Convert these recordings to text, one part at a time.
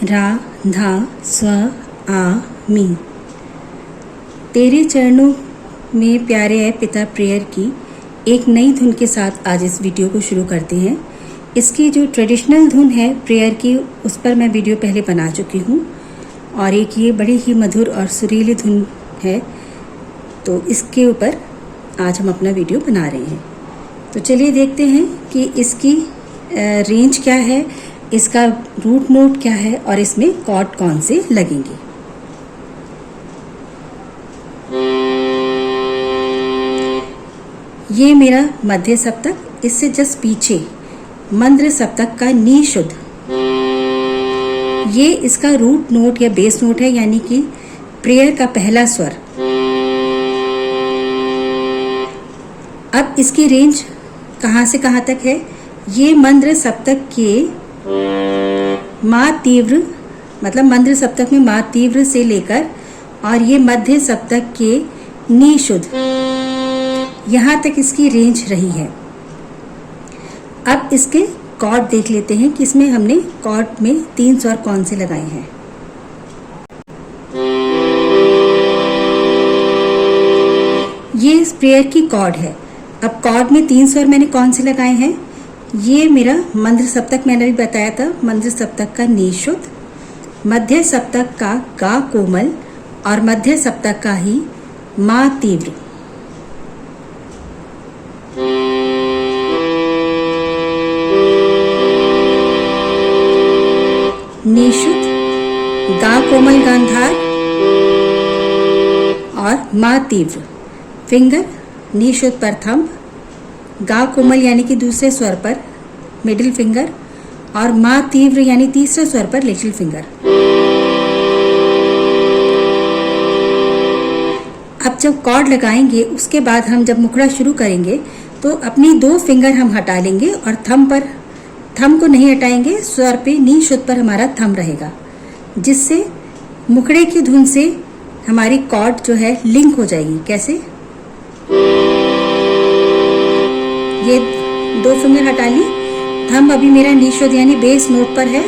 रा धा स्व आ मी। तेरे चरणों में प्यारे है पिता प्रेयर की एक नई धुन के साथ आज इस वीडियो को शुरू करते हैं। इसकी जो ट्रेडिशनल धुन है प्रेयर की, उस पर मैं वीडियो पहले बना चुकी हूँ और एक ये बड़ी ही मधुर और सुरीली धुन है, तो इसके ऊपर आज हम अपना वीडियो बना रहे हैं। तो चलिए देखते हैं कि इसकी रेंज क्या है, इसका रूट नोट क्या है और इसमें कॉर्ड कौन से लगेंगे। ये मेरा मध्य सप्तक, इससे जस्ट पीछे मंद्र सप्तक का नी शुद्ध, ये इसका रूट नोट या बेस नोट है, यानी कि प्रेयर का पहला स्वर। अब इसकी रेंज कहाँ से कहाँ तक है, ये मंद्र सप्तक के मा तीव्र, मतलब मंद्र सप्तक में मा तीव्र से लेकर और ये मध्य सप्तक के नी शुद्ध, यहाँ तक इसकी रेंज रही है। अब इसके कॉर्ड देख लेते हैं कि इसमें हमने कॉर्ड में 3 स्वर कौन से लगाए हैं। ये इस प्रेयर की कॉर्ड है। अब कॉर्ड में 3 स्वर मैंने कौन से लगाए हैं, ये मेरा मंद्र सप्तक मैंने भी बताया था, मंद्र सप्तक का नी शुद्ध, मध्य सप्तक का गा कोमल और मध्य सप्तक का ही मा तीव्र। नी शुद्ध, गा कोमल गांधार और मा तीव्र। फिंगर नी शुद्ध पर थंब, गा कोमल यानी कि दूसरे स्वर पर मिडिल फिंगर और मा तीव्र यानी तीसरे स्वर पर लिटिल फिंगर। अब जब कॉर्ड लगाएंगे उसके बाद हम जब मुखड़ा शुरू करेंगे तो अपनी 2 फिंगर हम हटा लेंगे और थंब को नहीं हटाएंगे, स्वर पे नी शुद्ध पर हमारा थंब रहेगा, जिससे मुखड़े की धुन से हमारी कॉर्ड जो है लिंक हो जाएगी। कैसे, ये 2 फिंगर हटा ली, थंब अभी मेरा नी शुद्ध यानी बेस नोट पर है,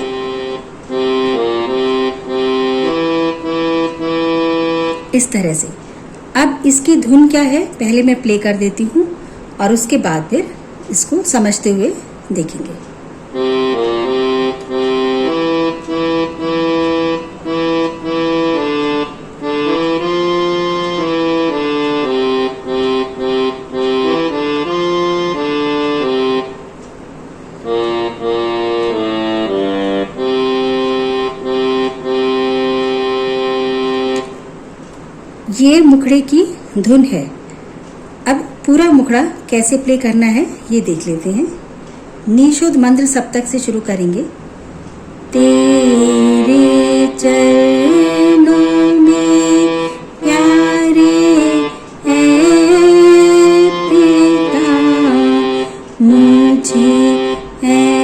इस तरह से। अब इसकी धुन क्या है पहले मैं प्ले कर देती हूँ और उसके बाद फिर इसको समझते हुए देखेंगे। ये मुखड़े की धुन है। अब पूरा मुखड़ा कैसे प्ले करना है ये देख लेते हैं। नी शुद्ध मंद्र सप्तक से शुरू करेंगे। तेरे चरणों में प्यारे है पिता, मुझे ऐसा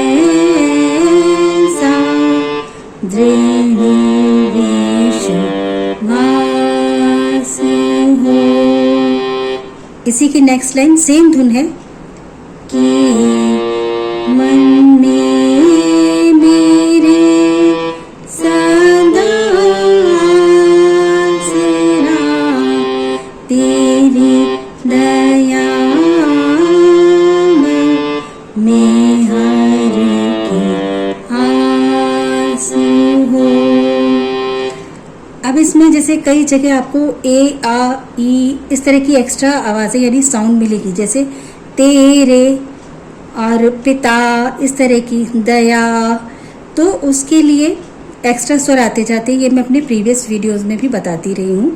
दृढ़ विश्वास हो। इसी की नेक्स्ट लाइन सेम धुन है कि मन में मेरे सदा आसरा, तेरी दया में हर की आस हो। अब इसमें जैसे कई जगह आपको ए आ ई इस तरह की एक्स्ट्रा आवाज़ें यानी साउंड मिलेगी, जैसे तेरे और पिता, इस तरह की दया, तो उसके लिए एक्स्ट्रा स्वर आते जाते, ये मैं अपने प्रीवियस वीडियोस में भी बताती रही हूँ।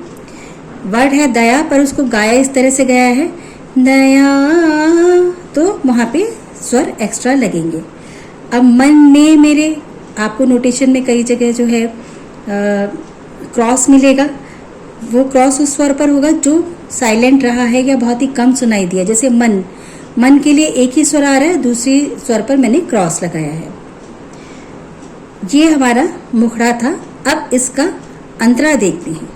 वर्ड है दया पर उसको गाया इस तरह से गया है दया, तो वहाँ पे स्वर एक्स्ट्रा लगेंगे। अब मन में मेरे, आपको नोटेशन में कई जगह जो है क्रॉस मिलेगा, वो क्रॉस उस स्वर पर होगा जो साइलेंट रहा है या बहुत ही कम सुनाई दिया। जैसे मन के लिए एक ही स्वर आ रहा है, दूसरी स्वर पर मैंने क्रॉस लगाया है। ये हमारा मुखड़ा था। अब इसका अंतरा देखते हैं।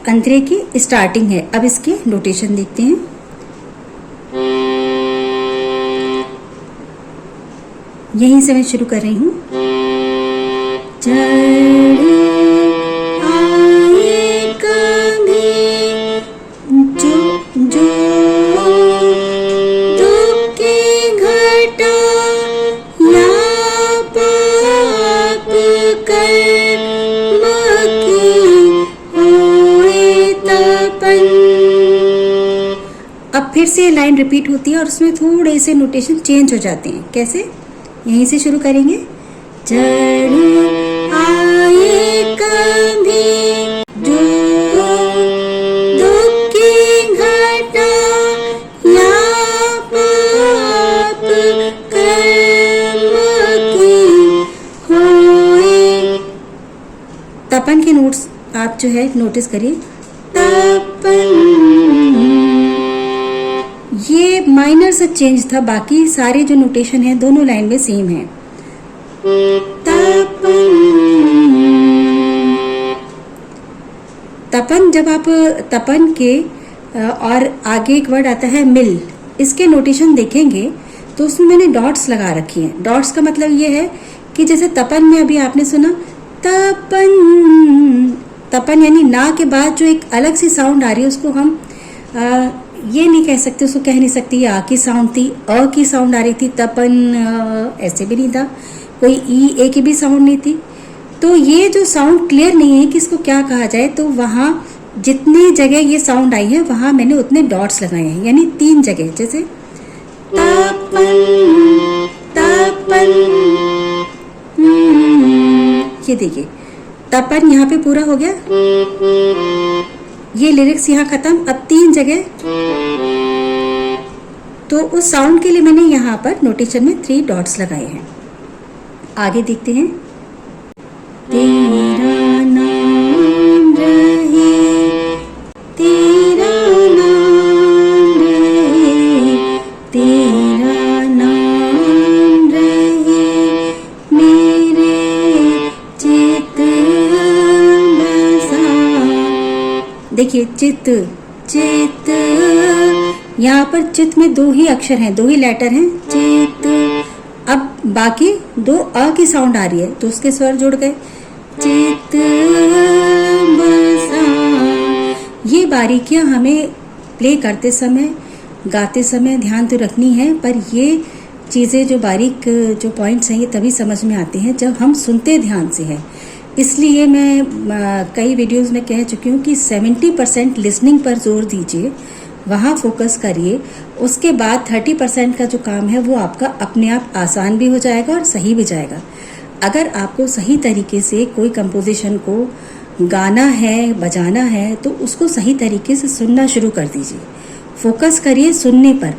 अंतरे की स्टार्टिंग है। अब इसके नोटेशन देखते हैं। यहीं से मैं शुरू कर रही हूँ। चढ़ आए कभी जो जो दुख की घटा या पाप कर्म की होए तपन। अब फिर से लाइन रिपीट होती है और उसमें थोड़े से नोटेशन चेंज हो जाते हैं। कैसे? यहीं से शुरू करेंगे। चढ़ आए कभी जो दुख की घटा या पाप कर्म की होए। तपन के नोट्स आप जो है नोटिस करिए। तपन, ये माइनर सा चेंज था, बाकी सारे जो नोटेशन है दोनों लाइन में सेम है। तपन, तपन जब आप तपन के और आगे एक वर्ड आता है मिल, इसके नोटेशन देखेंगे तो उसमें मैंने डॉट्स लगा रखी हैं। डॉट्स का मतलब ये है कि जैसे तपन में अभी आपने सुना तपन, तपन यानी ना के बाद जो एक अलग सी साउंड आ रही है उसको हम ये नहीं कह सकते, उसको कह नहीं सकती आ की साउंड थी, अ की साउंड आ रही थी। तपन ऐसे भी नहीं था, कोई ई ए की भी साउंड नहीं थी। तो ये जो साउंड क्लियर नहीं है कि इसको क्या कहा जाए, तो वहाँ जितनी जगह ये साउंड आई है वहाँ मैंने उतने डॉट्स लगाए हैं, यानी 3 जगह। जैसे तपन तपन, ये देखिए तपन यहाँ पे पूरा हो गया, ये लिरिक्स यहाँ खत्म। अब 3 जगह, तो उस साउंड के लिए मैंने यहाँ पर नोटेशन में 3 डॉट्स लगाए हैं। आगे देखते हैं। तेरा नाम रहे, तेरा नाम रहे, तेरा नाम रहे मेरे चित बसा। देखिए चित चित, यहाँ पर चित में 2 ही अक्षर हैं, 2 ही लेटर हैं, चित। अब बाकी 2 अ की साउंड आ रही है तो उसके स्वर जुड़ गए, चित बसा। ये बारीकियां हमें प्ले करते समय, गाते समय ध्यान तो रखनी है, पर ये चीज़ें जो बारीक जो पॉइंट्स हैं ये तभी समझ में आते हैं जब हम सुनते ध्यान से हैं। इसलिए मैं कई वीडियोस में कह चुकी हूँ कि 70% लिसनिंग पर जोर दीजिए, वहाँ फोकस करिए। उसके बाद 30% का जो काम है वो आपका अपने आप आसान भी हो जाएगा और सही भी जाएगा। अगर आपको सही तरीके से कोई कंपोजिशन को गाना है, बजाना है, तो उसको सही तरीके से सुनना शुरू कर दीजिए। फोकस करिए सुनने पर।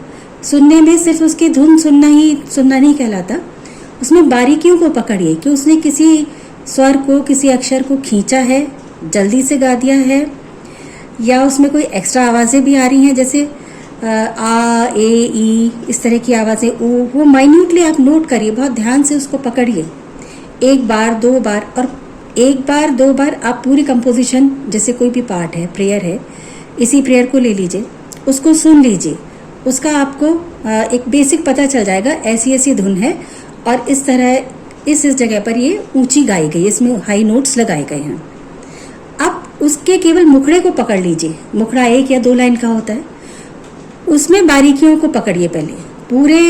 सुनने में सिर्फ उसकी धुन सुनना नहीं कहलाता, उसमें बारीकियों को पकड़िए कि उसने किसी स्वर को, किसी अक्षर को खींचा है, जल्दी से गा दिया है, या उसमें कोई एक्स्ट्रा आवाज़ें भी आ रही हैं, जैसे आ ए ई, इस तरह की आवाज़ें, ओ, वो माइन्यूटली आप नोट करिए, बहुत ध्यान से उसको पकड़िए। 1 बार 2 बार, और 1 बार 2 बार आप पूरी कंपोजिशन, जैसे कोई भी पार्ट है, प्रेयर है, इसी प्रेयर को ले लीजिए, उसको सुन लीजिए, उसका आपको एक बेसिक पता चल जाएगा, ऐसी ऐसी धुन है और इस तरह इस जगह पर ये ऊंची गाई गई, इसमें हाई नोट्स लगाए गए हैं। अब उसके केवल मुखड़े को पकड़ लीजिए, मुखड़ा 1 या 2 लाइन का होता है, उसमें बारीकियों को पकड़िए। पहले पूरे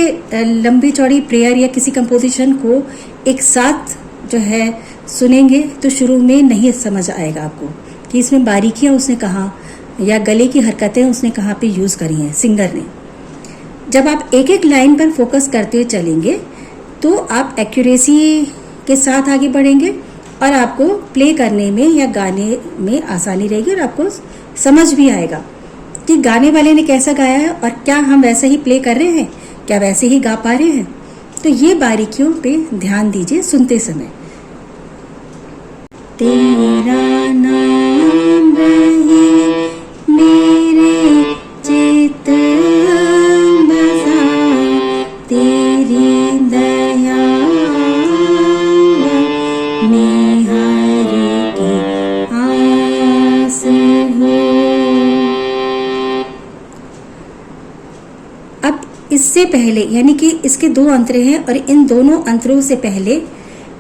लंबी चौड़ी प्रेयर या किसी कंपोजिशन को एक साथ जो है सुनेंगे तो शुरू में नहीं समझ आएगा आपको कि इसमें बारीकियां उसने कहाँ, या गले की हरकतें उसने कहाँ पे यूज़ करी हैं सिंगर ने। जब आप एक एक लाइन पर फोकस करते हुए चलेंगे तो आप एक्यूरेसी के साथ आगे बढ़ेंगे और आपको प्ले करने में या गाने में आसानी रहेगी, और आपको समझ भी आएगा कि गाने वाले ने कैसा गाया है और क्या हम वैसे ही प्ले कर रहे हैं, क्या वैसे ही गा पा रहे हैं। तो ये बारीकियों पे ध्यान दीजिए सुनते समय। तेरा नाम रहे मेरे चित बसा, तेरी दया में हर की आस हो। इससे पहले यानी कि इसके 2 अंतरे हैं और इन दोनों अंतरों से पहले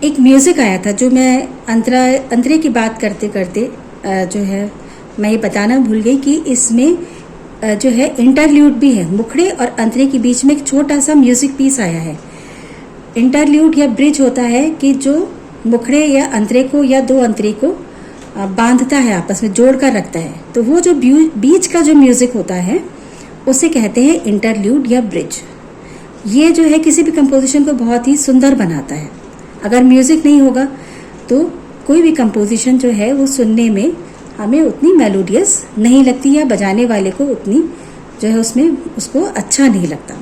एक म्यूज़िक आया था, जो मैं अंतरे की बात करते करते जो है मैं ये बताना भूल गई कि इसमें जो है इंटरल्यूड भी है। मुखड़े और अंतरे के बीच में एक छोटा सा म्यूज़िक पीस आया है। इंटरल्यूड या ब्रिज होता है कि जो मुखड़े या अंतरे को या 2 अंतरे को बांधता है, आपस में जोड़ कर रखता है। तो वो जो बीच का जो म्यूज़िक होता है उसे कहते हैं इंटरल्यूड या ब्रिज। ये जो है किसी भी कंपोजिशन को बहुत ही सुंदर बनाता है। अगर म्यूज़िक नहीं होगा तो कोई भी कंपोजिशन जो है वो सुनने में हमें उतनी मेलोडियस नहीं लगती या बजाने वाले को उतनी जो है उसमें उसको अच्छा नहीं लगता।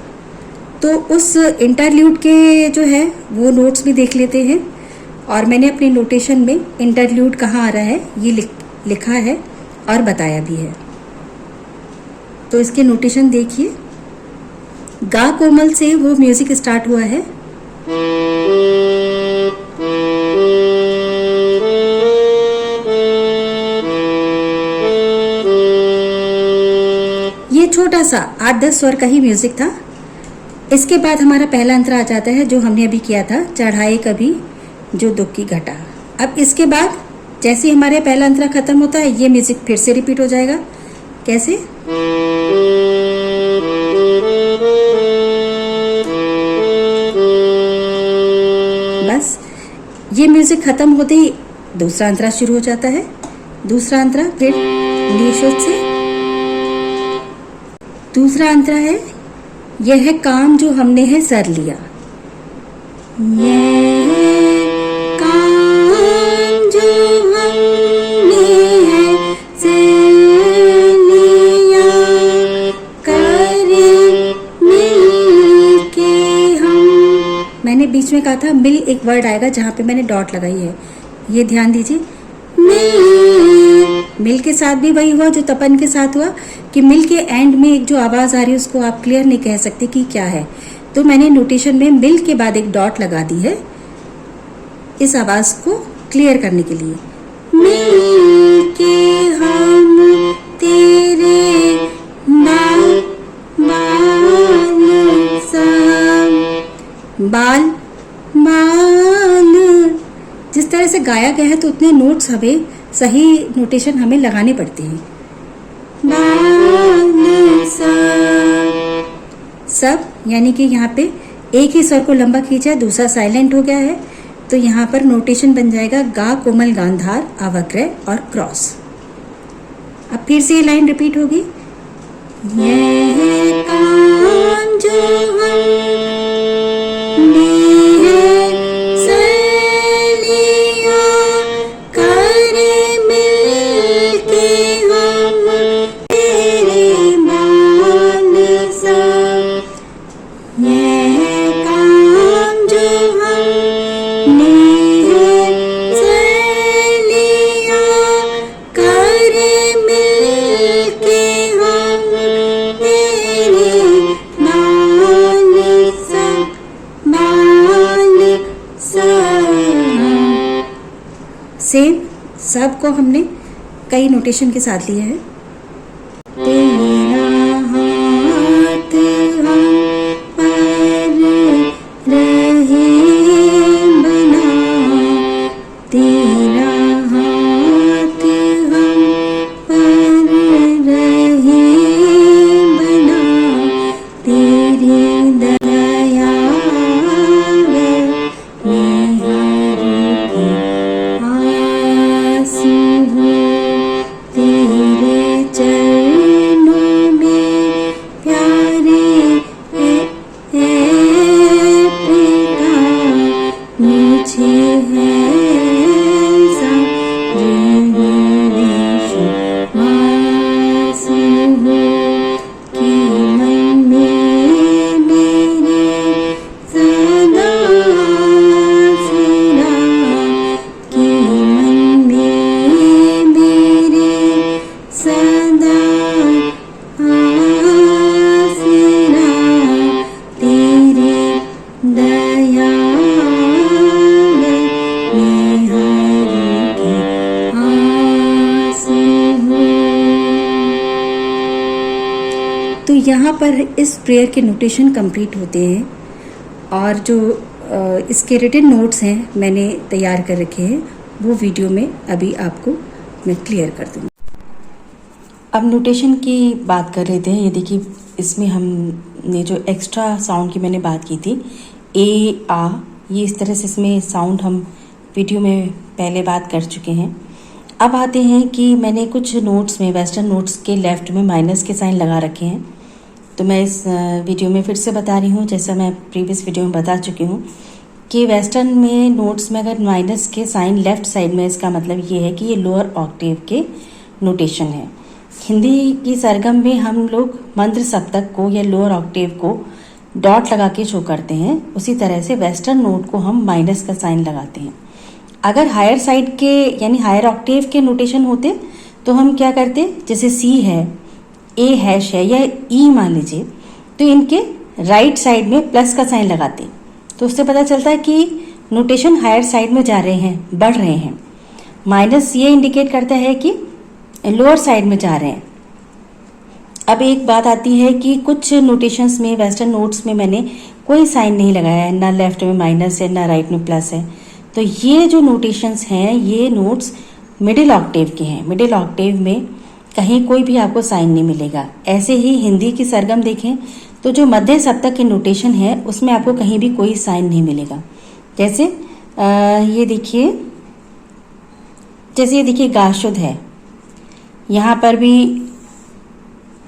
तो उस इंटरल्यूड के जो है वो नोट्स भी देख लेते हैं, और मैंने अपने नोटेशन में इंटरल्यूड कहाँ आ रहा है ये लिखा है और बताया भी है। तो इसके नोटेशन देखिए, गा कोमल से वो म्यूजिक स्टार्ट हुआ है। ये छोटा सा 8-10 स्वर का ही म्यूजिक था। इसके बाद हमारा पहला अंतरा आ जाता है जो हमने अभी किया था, चढ़ाए कभी जो दुख की घटा। अब इसके बाद जैसे ही हमारे पहला अंतरा खत्म होता है ये म्यूजिक फिर से रिपीट हो जाएगा। कैसे? बस ये म्यूजिक खत्म होते ही दूसरा अंतरा शुरू हो जाता है। दूसरा अंतरा फिर निशोद से। दूसरा अंतरा है, यह है काम जो हमने है सर लिया। यह काम जो हमने है सर लिया, करे मिल के हम। मैंने बीच में कहा था मिल एक वर्ड आएगा जहाँ पे मैंने डॉट लगाई है, ये ध्यान दीजिए। मिल के साथ भी वही हुआ जो तपन के साथ हुआ कि मिल के एंड में एक जो आवाज़ आ रही है उसको आप क्लियर नहीं कह सकते कि क्या है, तो मैंने नोटेशन में मिल के बाद एक डॉट लगा दी है इस आवाज़ को क्लियर करने के लिए। मिल के हम तेरे बाल जिस तरह से गाया गया है तो उतने नोट्स हमें सही नोटेशन हमें लगाने पड़ते हैं। सब यानी कि यहाँ पे एक ही स्वर को लंबा खींचा है, दूसरा साइलेंट हो गया है, तो यहाँ पर नोटेशन बन जाएगा गा कोमल गांधार अवग्रह और क्रॉस। अब फिर से ये लाइन रिपीट होगी। यह काम जो सेम सब को हमने कई नोटेशन के साथ लिया है। तेरा हाथ हम पर रहे बना, तेरा हाथ हम पर रहे बना, तेरी दया तेरे यहाँ पर इस प्रेयर के नोटेशन कंप्लीट होते हैं और जो इसके रिटन नोट्स हैं मैंने तैयार कर रखे हैं, वो वीडियो में अभी आपको मैं क्लियर कर दूँगी। अब नोटेशन की बात कर रहे थे। ये देखिए, इसमें हमने जो एक्स्ट्रा साउंड की मैंने बात की थी, ए आ, ये इस तरह से इसमें साउंड हम वीडियो में पहले बात कर चुके हैं। अब आते हैं कि मैंने कुछ नोट्स में, वेस्टर्न नोट्स के लेफ़्ट में माइनस के साइन लगा रखे हैं। तो मैं इस वीडियो में फिर से बता रही हूँ, जैसा मैं प्रीवियस वीडियो में बता चुकी हूँ कि वेस्टर्न में नोट्स में अगर माइनस के साइन लेफ़्ट साइड में, इसका मतलब ये है कि ये लोअर ऑक्टेव के नोटेशन है। हिंदी की सरगम में हम लोग मंत्र सप्तक को या लोअर ऑक्टेव को डॉट लगा के शो करते हैं, उसी तरह से वेस्टर्न नोट को हम माइनस का साइन लगाते हैं। अगर हायर साइड के यानी हायर ऑक्टेव के नोटेशन होते तो हम क्या करते, जैसे सी है, ए हैश है या ई मान लीजिए, तो इनके राइट साइड में प्लस का साइन लगाते, तो उससे पता चलता है कि नोटेशन हायर साइड में जा रहे हैं, बढ़ रहे हैं। माइनस ये इंडिकेट करता है कि लोअर साइड में जा रहे हैं। अब एक बात आती है कि कुछ नोटेशंस में, वेस्टर्न नोट्स में मैंने कोई साइन नहीं लगाया है, ना लेफ्ट में माइनस है ना राइट में प्लस है। तो ये जो नोटेशंस हैं, ये नोट्स मिडिल ऑक्टेव के हैं। मिडिल ऑक्टेव में कहीं कोई भी आपको साइन नहीं मिलेगा। ऐसे ही हिंदी की सरगम देखें तो जो मध्य सप्तक के नोटेशन है उसमें आपको कहीं भी कोई साइन नहीं मिलेगा। जैसे ये देखिए, गा शुद्ध है, यहाँ पर भी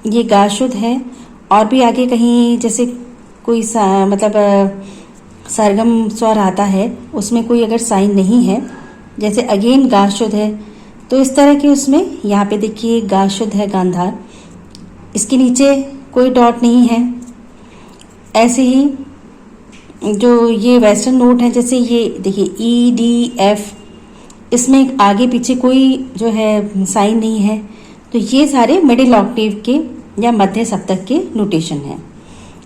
ये गा शुद्ध है, और भी आगे कहीं जैसे कोई मतलब सरगम स्वर आता है उसमें कोई अगर साइन नहीं है, जैसे अगेन गा शुद्ध है, तो इस तरह के उसमें यहाँ पे देखिए गा शुद्ध है गांधार, इसके नीचे कोई डॉट नहीं है। ऐसे ही जो ये वेस्टर्न नोट है, जैसे ये देखिए ई डी एफ, इसमें आगे पीछे कोई जो है साइन नहीं है। तो ये सारे मिडिल ऑक्टेव के या मध्य सप्तक के नोटेशन हैं।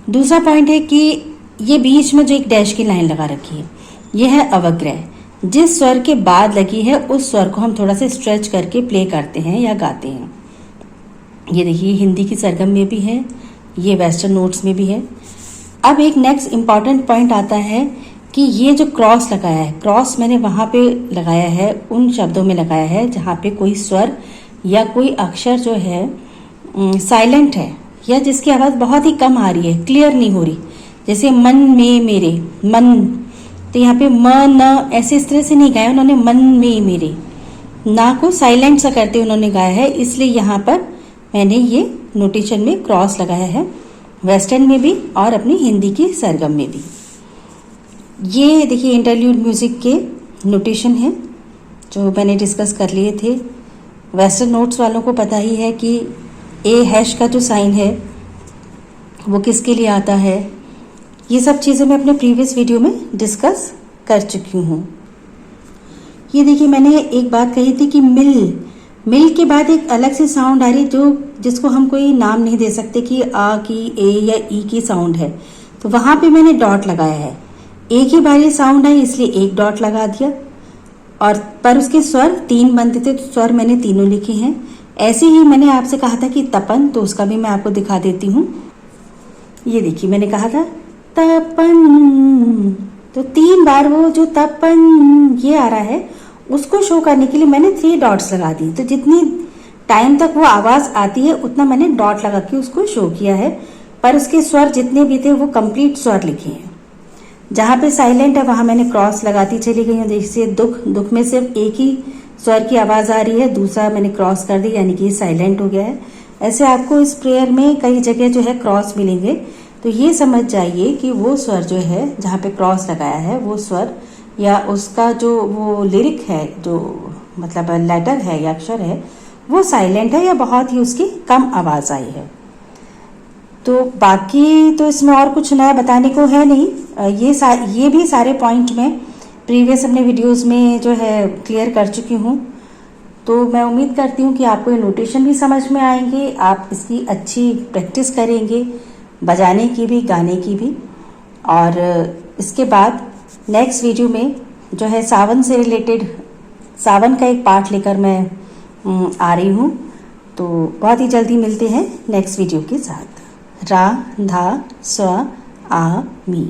दूसरा पॉइंट है कि ये बीच में जो एक डैश की लाइन लगा रखी है, ये है अवग्रह। जिस स्वर के बाद लगी है उस स्वर को हम थोड़ा सा स्ट्रेच करके प्ले करते हैं या गाते हैं। ये देखिए हिंदी की सरगम में भी है, ये वेस्टर्न नोट्स में भी है। अब एक नेक्स्ट इम्पॉर्टेंट पॉइंट आता है कि ये जो क्रॉस लगाया है, क्रॉस मैंने वहाँ पे लगाया है, उन शब्दों में लगाया है जहाँ पे कोई स्वर या कोई अक्षर जो है साइलेंट है या जिसकी आवाज़ बहुत ही कम आ रही है, क्लियर नहीं हो रही। जैसे मन में मेरे, मन, तो यहाँ पे म न ऐसे इस तरह से नहीं गाया उन्होंने, मन में मेरे, ना को साइलेंट सा करते उन्होंने गाया है, इसलिए यहाँ पर मैंने ये नोटेशन में क्रॉस लगाया है, वेस्टर्न में भी और अपनी हिंदी की सरगम में भी। ये देखिए इंटरल्यूड म्यूज़िक के नोटेशन हैं जो मैंने डिस्कस कर लिए थे। वेस्टर्न नोट्स वालों को पता ही है कि ए हैश का जो साइन है वो किसके लिए आता है। ये सब चीज़ें मैं अपने प्रीवियस वीडियो में डिस्कस कर चुकी हूँ। ये देखिए मैंने एक बात कही थी कि मिल के बाद एक अलग से साउंड आ रही जो जिसको हम कोई नाम नहीं दे सकते कि आ की, ए या ई की साउंड है, तो वहाँ पे मैंने डॉट लगाया है। एक ही बार ये साउंड आई इसलिए एक डॉट लगा दिया, और पर उसके स्वर 3 बनते थे तो स्वर मैंने तीनों लिखे हैं। ऐसे ही मैंने आपसे कहा था कि तपन, तो उसका भी मैं आपको दिखा देती हूँ। ये देखिए मैंने कहा था तपन, तो 3 बार वो जो तपन ये आ रहा है उसको शो करने के लिए मैंने 3 डॉट्स लगा दी। तो जितनी टाइम तक वो आवाज़ आती है उतना मैंने डॉट लगा के उसको शो किया है, पर उसके स्वर जितने भी थे वो कंप्लीट स्वर लिखे हैं। जहाँ पे साइलेंट है वहाँ मैंने क्रॉस लगाती चली गई हूँ। जैसे दुख में सिर्फ एक ही स्वर की आवाज़ आ रही है, दूसरा मैंने क्रॉस कर दी यानी कि साइलेंट हो गया है। ऐसे आपको इस प्रेयर में कई जगह जो है क्रॉस मिलेंगे, तो ये समझ जाइए कि वो स्वर जो है जहाँ पे क्रॉस लगाया है वो स्वर या उसका जो वो लिरिक है, जो मतलब लेटर है या अक्षर है, वो साइलेंट है या बहुत ही उसकी कम आवाज़ आई है। तो बाकी तो इसमें और कुछ नया बताने को है नहीं। ये भी सारे पॉइंट में प्रीवियस अपने वीडियोस में जो है क्लियर कर चुकी हूँ। तो मैं उम्मीद करती हूँ कि आपको ये नोटेशन भी समझ में आएंगे, आप इसकी अच्छी प्रैक्टिस करेंगे, बजाने की भी, गाने की भी। और इसके बाद नेक्स्ट वीडियो में जो है सावन से रिलेटेड, सावन का एक पार्ट लेकर मैं आ रही हूँ। तो बहुत ही जल्दी मिलते हैं नेक्स्ट वीडियो के साथ। रा धा स्व आ मी।